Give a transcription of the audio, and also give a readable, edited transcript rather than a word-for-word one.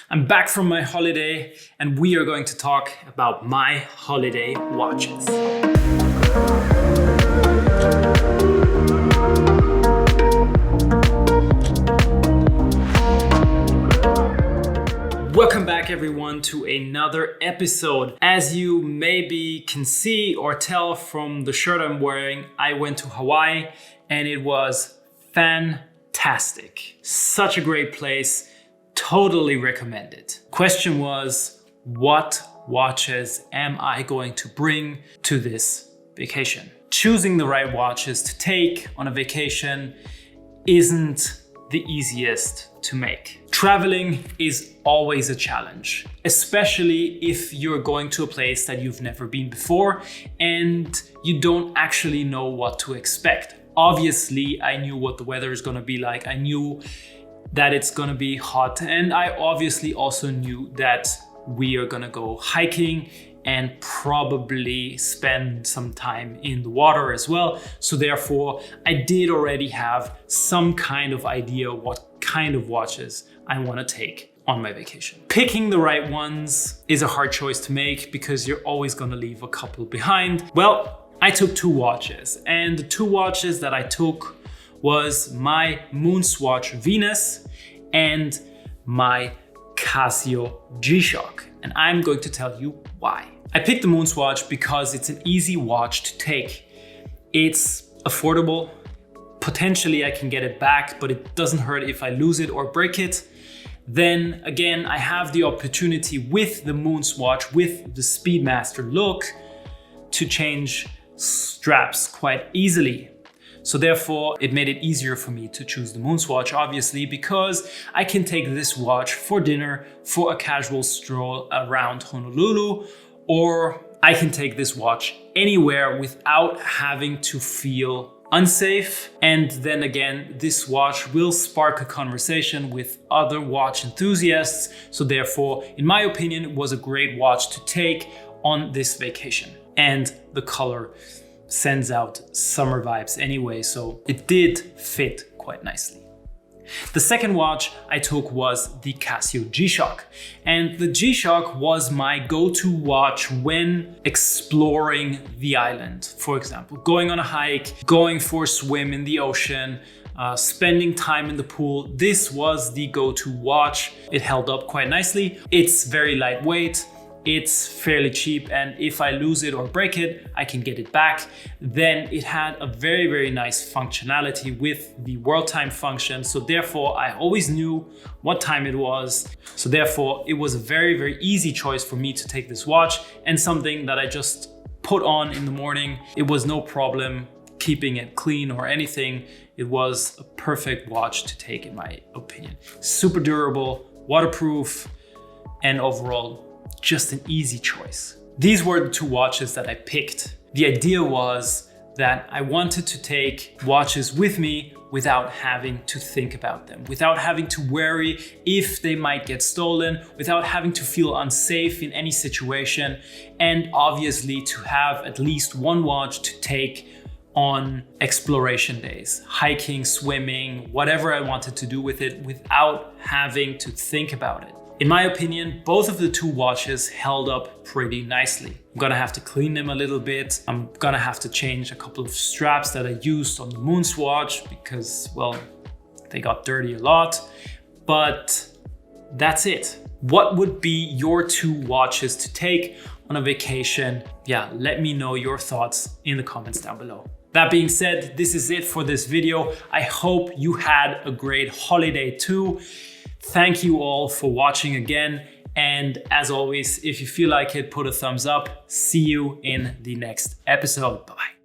I'm back from my holiday and we are going to talk about my holiday watches. Welcome back everyone to another episode. As you maybe can see or tell from the shirt I'm wearing, I went to Hawaii and it was fantastic. Such a great place, totally recommend it. Question was, what watches am I going to bring to this vacation? Choosing the right watches to take on a vacation isn't the easiest to make. Traveling is always a challenge, especially if you're going to a place that you've never been before and you don't actually know what to expect. Obviously, I knew what the weather is gonna be like. I knew that it's gonna be hot, and I obviously also knew that we are gonna go hiking and probably spend some time in the water as well. So therefore, I did already have some kind of idea what kind of watches I wanna take on my vacation. Picking the right ones is a hard choice to make because you're always gonna leave a couple behind. Well, I took two watches, and the two watches that I took was my MoonSwatch Venus and my CASIO G-Shock. And I'm going to tell you why. I picked the MoonSwatch because it's an easy watch to take. It's affordable. Potentially I can get it back, but it doesn't hurt if I lose it or break it. Then again, I have the opportunity with the MoonSwatch, with the Speedmaster look, to change straps quite easily. So therefore, it made it easier for me to choose the MoonSwatch, obviously, because I can take this watch for dinner, for a casual stroll around Honolulu, or I can take this watch anywhere without having to feel unsafe. And then again, this watch will spark a conversation with other watch enthusiasts. So therefore, in my opinion, it was a great watch to take on this vacation. And the color sends out summer vibes anyway, so it did fit quite nicely. The second watch I took was the CASIO G-Shock. And the G-Shock was my go-to watch when exploring the island. For example, going on a hike, going for a swim in the ocean, spending time in the pool. This was the go-to watch. It held up quite nicely. It's very lightweight. It's fairly cheap, and if I lose it or break it, I can get it back. Then it had a very, very nice functionality with the world time function. So therefore, I always knew what time it was. So therefore, it was a very, very easy choice for me to take this watch, and something that I just put on in the morning. It was no problem keeping it clean or anything. It was a perfect watch to take in my opinion. Super durable, waterproof, and overall, just an easy choice. These were the two watches that I picked. The idea was that I wanted to take watches with me without having to think about them, without having to worry if they might get stolen, without having to feel unsafe in any situation, and obviously to have at least one watch to take on exploration days, hiking, swimming, whatever I wanted to do with it without having to think about it. In my opinion, both of the two watches held up pretty nicely. I'm gonna have to clean them a little bit. I'm gonna have to change a couple of straps that I used on the MoonSwatch because, well, they got dirty a lot, but that's it. What would be your two watches to take on a vacation? Yeah, let me know your thoughts in the comments down below. That being said, this is it for this video. I hope you had a great holiday too. Thank you all for watching again. And as always, if you feel like it, put a thumbs up. See you in the next episode. Bye-bye.